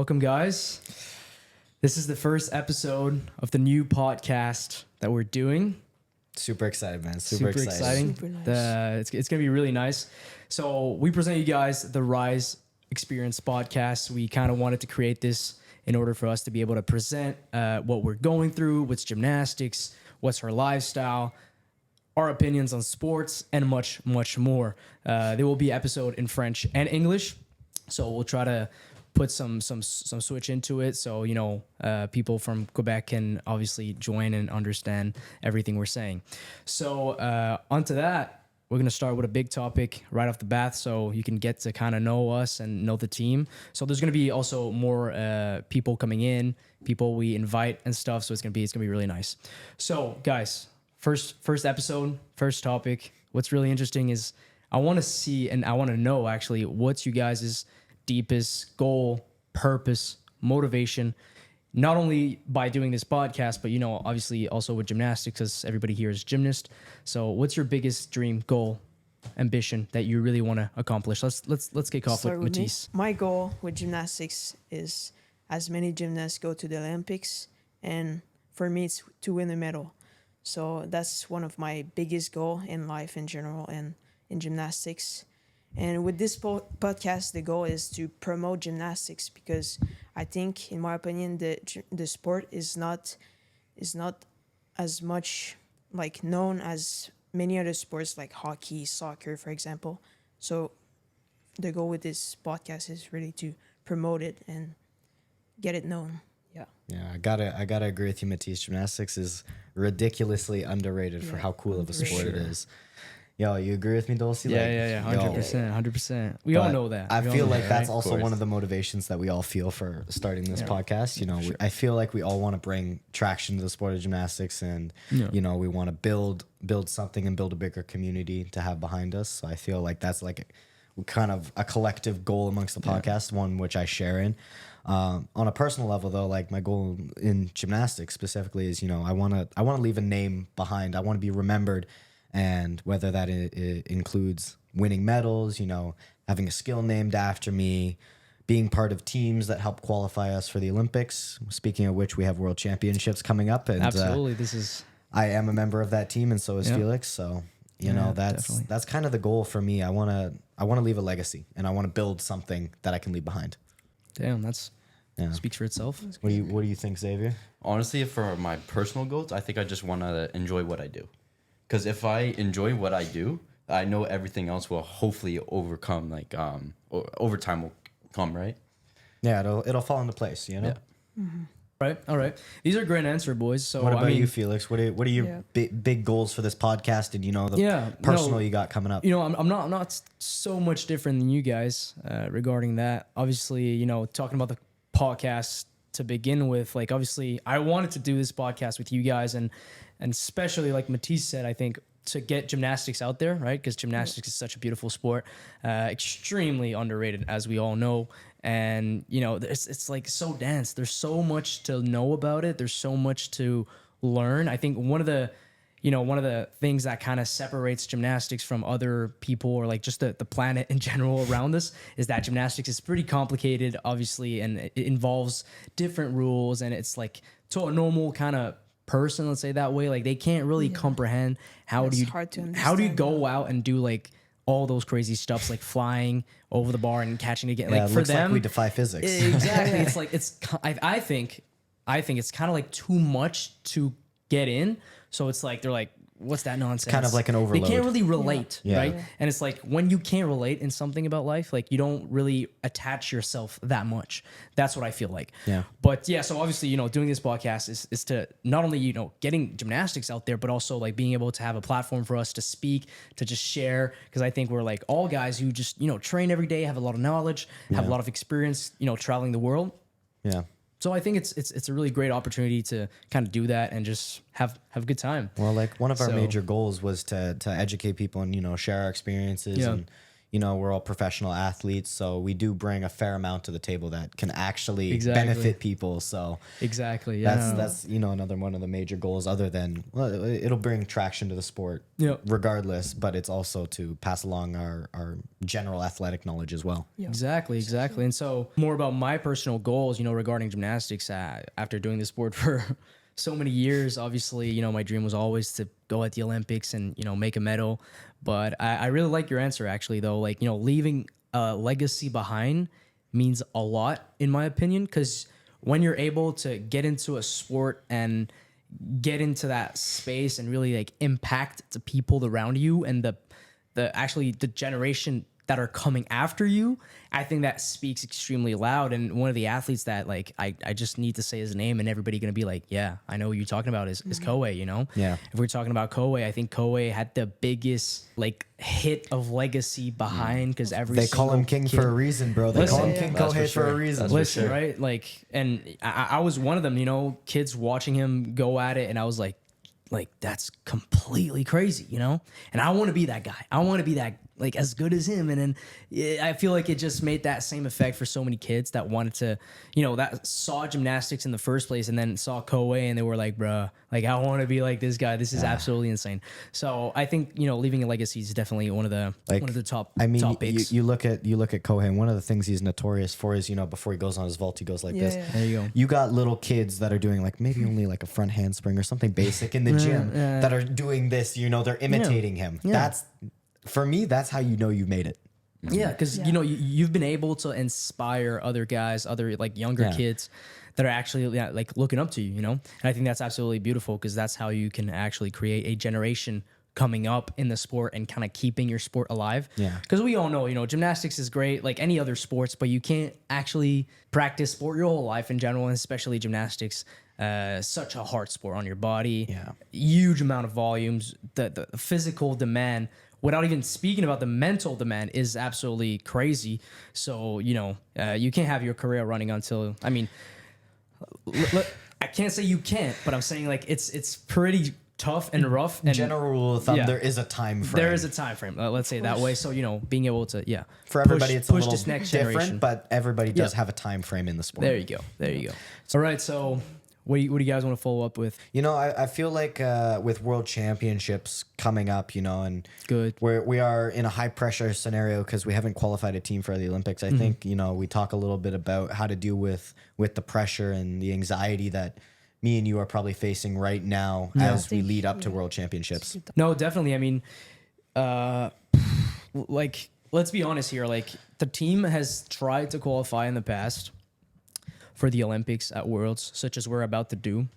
Welcome, guys. This is the first episode of the new podcast that we're doing. Super excited, man. Super exciting. Super nice. It's going to be really nice. So we present you guys the Rise Experience podcast. We kind of wanted to create this in order for us to be able to present what we're going through, what's gymnastics, what's our lifestyle, our opinions on sports, and much, much more. There will be episode in French and English, so we'll try to put some switch into it, so people from Quebec can obviously join and understand everything we're saying. So onto that, we're gonna start with a big topic right off the bat, so you can get to kind of know us and know the team. So there's gonna be also more people coming in, people we invite and stuff. So it's gonna be really nice. So guys, first episode, first topic. What's really interesting is I want to see and I want to know actually what's you guys' deepest goal, purpose, motivation, not only by doing this podcast, but obviously also with gymnastics, because everybody here is gymnast. So what's your biggest dream, goal, ambition that you really want to accomplish? Let's kick off with Matisse. My goal with gymnastics is as many gymnasts go to the Olympics, and for me it's to win a medal. So that's one of my biggest goal in life in general and in gymnastics. And with this podcast, the goal is to promote gymnastics, because I think, in my opinion, the sport is not as much like known as many other sports like hockey, soccer, for example. So the goal with this podcast is really to promote it and get it known. Yeah, I gotta agree with you, Matisse. Gymnastics is ridiculously underrated for how cool of a sport it is. Yo, you agree with me, Dulcie? Yeah, 100%. We all know that. I feel like that's right? also one of the motivations that we all feel for starting this podcast. I feel like we all want to bring traction to the sport of gymnastics, and we want to build something and build a bigger community to have behind us. So I feel like that's like kind of a collective goal amongst the podcast, one which I share in. On a personal level, though, like my goal in gymnastics specifically is, I want to leave a name behind. I want to be remembered. And whether that includes winning medals, having a skill named after me, being part of teams that help qualify us for the Olympics. Speaking of which, we have World Championships coming up, and absolutely, I am a member of that team, and so is Felix. So that's kind of the goal for me. I want to leave a legacy, and I want to build something that I can leave behind. Damn, that's speaks for itself. What do you think, Xavier? Honestly, for my personal goals, I think I just want to enjoy what I do. Because if I enjoy what I do, I know everything else will hopefully overcome. Over time will come, right? Yeah, it'll fall into place. Yeah. Mm-hmm. Right. All right. These are great answers, boys. So what about you, Felix? What are your big goals for this podcast, and the personal you got coming up? I'm not so much different than you guys regarding that. Obviously, talking about the podcast to begin with, like obviously I wanted to do this podcast with you guys, and especially like Matisse said, I think to get gymnastics out there, right? Because gymnastics is such a beautiful sport, extremely underrated, as we all know. And it's like so dense. There's so much to know about it. There's so much to learn. I think one of the things that kind of separates gymnastics from other people, or like just the planet in general around us, is that gymnastics is pretty complicated, obviously, and it involves different rules, and it's like to a normal kind of person, let's say that way, like they can't really comprehend how do you go out and do like all those crazy stuffs, like flying over the bar and catching again. Yeah, like it for looks them, like we defy physics. Exactly. It's like I think it's kind of like too much to get in. So it's like they're like, what's that nonsense? Kind of like an overload. They can't really relate, Yeah. right? And it's like when you can't relate in something about life, like you don't really attach yourself that much. That's what I feel like. Yeah. But yeah, so obviously, doing this podcast is to not only, getting gymnastics out there, but also like being able to have a platform for us to speak, to just share. Because I think we're like all guys who just, train every day, have a lot of knowledge, have a lot of experience, traveling the world. Yeah. So I think it's a really great opportunity to kind of do that and just have a good time. Well, like one of our major goals was to educate people and share our experiences and you know, we're all professional athletes, so we do bring a fair amount to the table that can actually Exactly. benefit people. So Exactly. Yeah. that's you know, another one of the major goals, other than, well, it'll bring traction to the sport Yeah. regardless, but it's also to pass along our general athletic knowledge as well. Yeah. Exactly. And so more about my personal goals, you know, regarding gymnastics, after doing the sport for so many years, obviously, you know, my dream was always to go at the Olympics and, you know, make a medal. But I really like your answer, actually, though. Like, you know, leaving a legacy behind means a lot, in my opinion, because when you're able to get into a sport and get into that space and really like impact the people around you and the generation that are coming after you, I think that speaks extremely loud. And one of the athletes that like I just need to say his name and everybody gonna be like, yeah, I know what you're talking about is Koei, you know? Yeah. If we're talking about Koei, I think Koei had the biggest like hit of legacy behind because They call him king for a reason, bro. They Listen, call him yeah. King That's for Kohei for a sure. reason. That's for Listen, sure. right? Like, and I was one of them, you know, kids watching him go at it, and I was like, that's completely crazy, you know? And I want to be that guy. I want to be that, like, as good as him. And then I feel like it just made that same effect for so many kids that wanted to, you know, that saw gymnastics in the first place and then saw Koei and they were like, bruh, like, I want to be like this guy. This is absolutely insane. So I think, you know, leaving a legacy is definitely one of the top I mean, top picks. you look at Kohei, and one of the things he's notorious for is, you know, before he goes on his vault, he goes like this. Yeah. There you go. You got little kids that are doing like maybe only like a front handspring or something basic in the gym that are doing this, you know, they're imitating him. Yeah. That's, for me, that's how you know you made it. Yeah, because you know you've been able to inspire other guys, other like younger Yeah. kids that are actually like looking up to you. You know, and I think that's absolutely beautiful because that's how you can actually create a generation coming up in the sport and kind of keeping your sport alive. Yeah. Because we all know, you know, gymnastics is great like any other sports, but you can't actually practice sport your whole life in general, and especially gymnastics. Such a hard sport on your body. Yeah. Huge amount of volumes. The physical demand, without even speaking about the mental demand, is absolutely crazy. So, you know, you can't have your career running until, I mean, I can't say you can't, but I'm saying like it's pretty tough and rough. And General rule of thumb, yeah. there is a time frame. there is a time frame. Let's say it that way. So, you know, being able to, for everybody, it's a push little this next different, generation. but everybody does Yeah. have a time frame in the sport. There you go. There you go. All right. So what do you guys want to follow up with? You know, I feel like with World Championships coming up, you know, and Good. we are in a high pressure scenario because we haven't qualified a team for the Olympics. I think, you know, we talk a little bit about how to deal with the pressure and the anxiety that me and you are probably facing right now as we lead up to World Championships. No, definitely. I mean, like, let's be honest here. Like, the team has tried to qualify in the past for the Olympics at Worlds, such as we're about to do,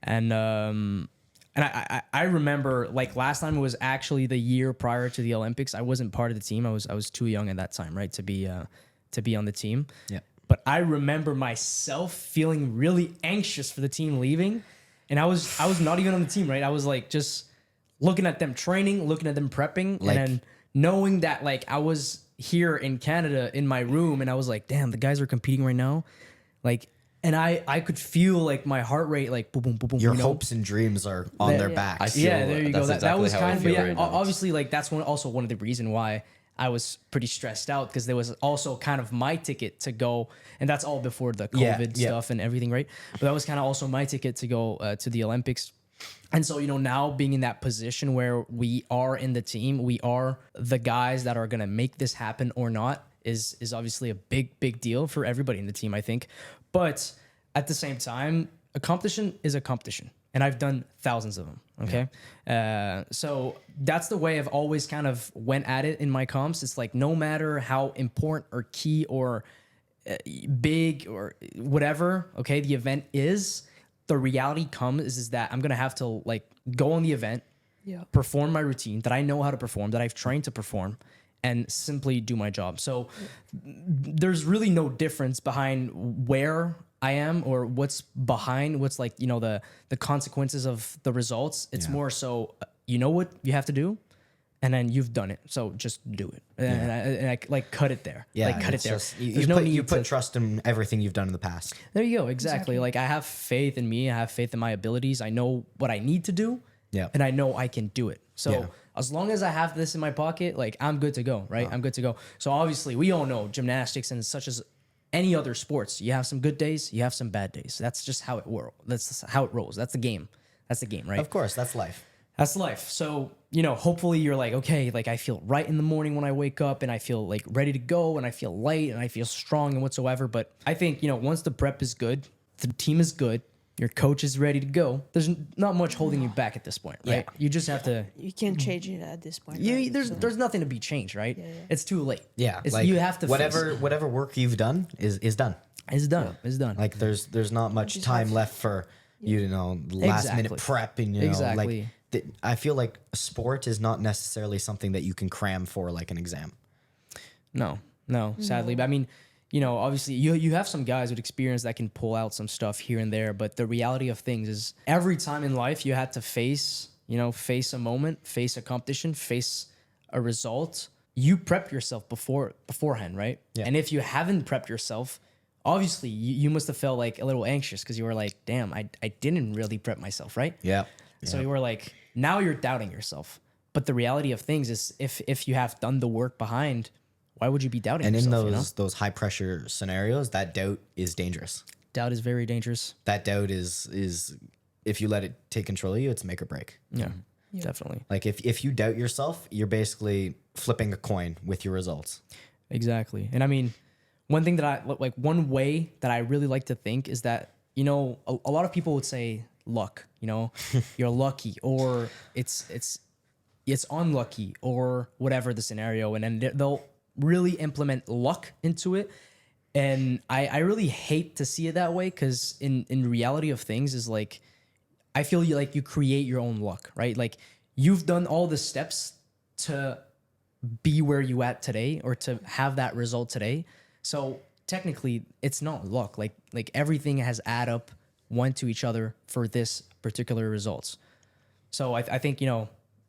and I remember like last time it was actually the year prior to the Olympics. I wasn't part of the team. I was too young at that time, right, to be on the team. Yeah. But I remember myself feeling really anxious for the team leaving, and I was not even on the team, right? I was like just looking at them training, looking at them prepping, Like- and then knowing that like I was here in Canada in my room, and I was like, damn, the guys are competing right now, like, and I could feel like my heart rate like boom, boom, boom, boom. Your you know? hopes and dreams are on their Yeah. backs. I feel Yeah, there you go. that's That was exactly how I kind of, feel yeah, right now. obviously, like that's one of the reason why I was pretty stressed out because there was also kind of my ticket to go, and that's all before the COVID Yeah. stuff and everything, right? But that was kind of also my ticket to go to the Olympics. And so, you know, now being in that position where we are in the team, we are the guys that are going to make this happen or not is obviously a big deal for everybody in the team, I think. But at the same time, a competition is a competition. And I've done thousands of them. Okay. So that's the way I've always kind of went at it in my comps. It's like, no matter how important or key or big or whatever, okay, the event is, the reality comes is that I'm going to have to like go on the event, Yeah. perform my routine that I know how to perform, that I've trained to perform, and simply do my job. So there's really no difference behind where I am or what's behind what's like, you know, the consequences of the results. It's more so, you know what you have to do, and then you've done it. So just do it. And I like cut it there. Yeah, like cut it it's there. just- you There's no put, need you put to. trust in everything you've done in the past. There you go. Exactly. Like I have faith in me. I have faith in my abilities. I know what I need to do. Yeah. And I know I can do it. So Yeah. as long as I have this in my pocket, like I'm good to go, right? I'm good to go. So obviously, we all know gymnastics and such as any other sports. You have some good days, you have some bad days. That's just how it works. That's how it rolls. That's the game. That's the game, right? Of course, that's life. That's life. So, hopefully you're like, okay, like I feel right in the morning when I wake up and I feel like ready to go and I feel light and I feel strong and whatsoever. But I think, once the prep is good, the team is good, your coach is ready to go, there's not much holding you back at this point, right? Yeah. You just have to, You can't change it at this point. you, right? there's nothing to be changed, right? It's too late. Yeah, You have to whatever work you've done is done. It's done. It's done. Like there's not much Just time have- left for last minute Exactly. prep and Exactly. like I feel like sport is not necessarily something that you can cram for like an exam. No, sadly. But I mean, obviously you have some guys with experience that can pull out some stuff here and there, but the reality of things is every time in life you had to face a moment, face a competition, face a result, you prep yourself beforehand, right? Yeah. And if you haven't prepped yourself, obviously you must have felt like a little anxious because you were like, damn, I didn't really prep myself, right? Yeah. So you were like, now you're doubting yourself. But the reality of things is if you have done the work behind, why would you be doubting And in yourself? those high pressure scenarios, that doubt is dangerous. Doubt is very dangerous. That doubt is if you let it take control of you, it's make or break. Yeah, definitely. Like if you doubt yourself, you're basically flipping a coin with your results. Exactly. And I mean, one thing that one way that I really like to think is that, a lot of people would say luck, you're lucky or it's unlucky or whatever the scenario. And then they'll really implement luck into it. And I really hate to see it that way because in reality of things is like, I feel like you create your own luck, right? Like you've done all the steps to be where you at today or to have that result today. So technically it's not luck. Like everything has add up one to each other for this particular results. So I think,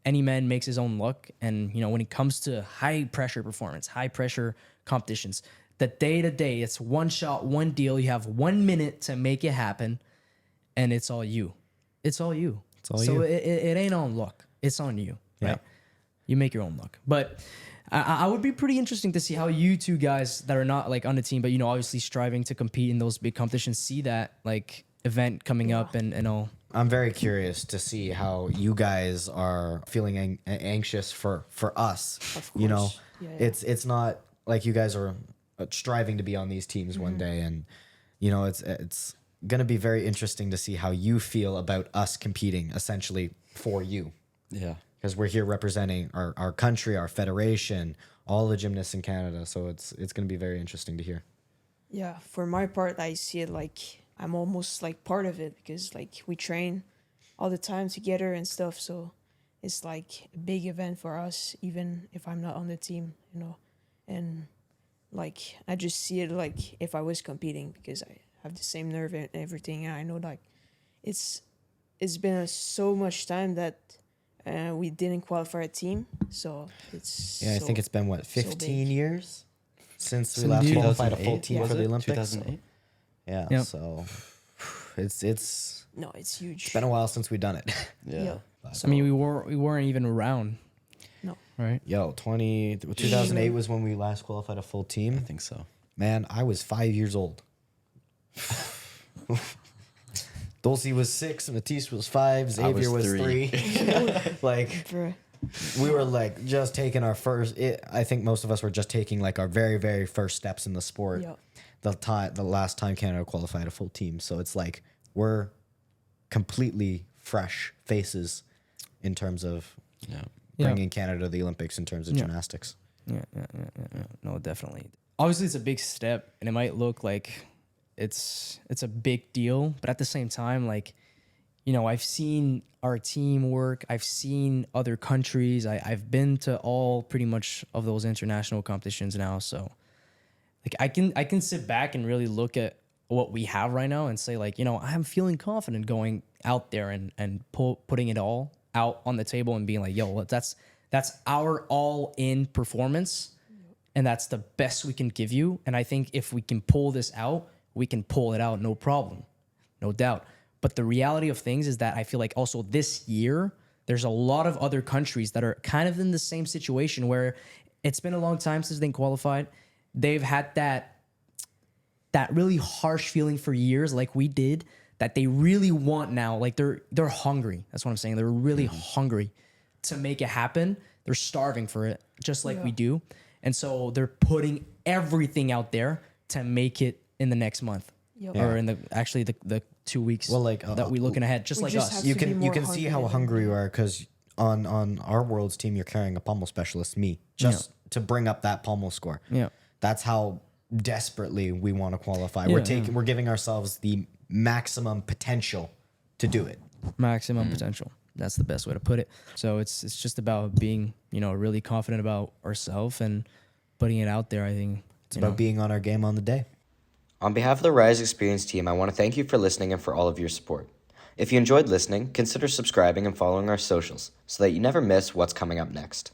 any man makes his own luck. And, when it comes to high pressure performance, high pressure competitions, the day to day, it's one shot, one deal. You have 1 minute to make it happen and it's all you. It's all you. all so you. It ain't on luck. It's on you. Right? Yeah. You make your own luck. But I would be pretty interesting to see how you two guys that are not like on the team, but, obviously striving to compete in those big competitions, see that like event coming up and all. I'm very curious to see how you guys are feeling anxious for us. Of You know, course. Yeah. it's not like you guys are striving to be on these teams one day, and it's gonna be very interesting to see how you feel about us competing essentially for you, Yeah. because we're here representing our country, our federation, all the gymnasts in Canada. So it's gonna be very interesting to hear. Yeah, for my part, I see it like I'm almost like part of it because like we train all the time together and stuff. So it's like a big event for us, even if I'm not on the team, And like I just see it like if I was competing because I have the same nerve and everything. And I know like it's been so much time that we didn't qualify a team. So it's Yeah, I think it's been what, so 15 big. years since we Some last dude- qualified a full 2008, team was for the it? Olympics. 2008. Yeah, Yep. so it's no, it's huge. been a while since we've done it. Yeah. I mean, we weren't even around, No. right? Yo, 2008 was when we last qualified a full I team. think so. Man, I was 5 years old. Dulcie was 6, Matisse was 5, Xavier was was 3. Like For, we were like just taking our first. I think most of us were just taking like our very very first steps in the sport. yeah. The last time Canada qualified a full team, so it's like we're completely fresh faces in terms of Yeah. Yeah. bringing Canada to the Olympics in terms of Yeah. gymnastics. Yeah. No, definitely. Obviously, it's a big step, and it might look like it's a big deal, but at the same time, like, I've seen our team work. I've seen other countries. I've been to all pretty much of those international competitions now, so like I can sit back and really look at what we have right now and say like, I'm feeling confident going out there and putting it all out on the table and being like, yo, that's our all in performance. And that's the best we can give you. And I think if we can pull this out, we can pull it out, no problem, no doubt. But the reality of things is that I feel like also this year, there's a lot of other countries that are kind of in the same situation where it's been a long time since they qualified. They've had that really harsh feeling for years, like we did, that they really want now. Like they're hungry. That's what I'm saying. They're really hungry to make it happen. They're starving for it, just like we do. And so they're putting everything out there to make it in the next month. Yep. Or in the 2 weeks that we're looking ahead, just we like just us. have You to be can more see how hungry hungry you are because on our world's team you're carrying a pommel specialist, me, just to bring up that pommel score. Yeah. That's how desperately we want to qualify. Yeah. We're giving ourselves the maximum potential to do it. Maximum potential. That's the best way to put it. So it's just about being, really confident about ourselves and putting it out there. I think It's about being on our game on the day. On behalf of the Rise Experience team, I want to thank you for listening and for all of your support. If you enjoyed listening, consider subscribing and following our socials so that you never miss what's coming up next.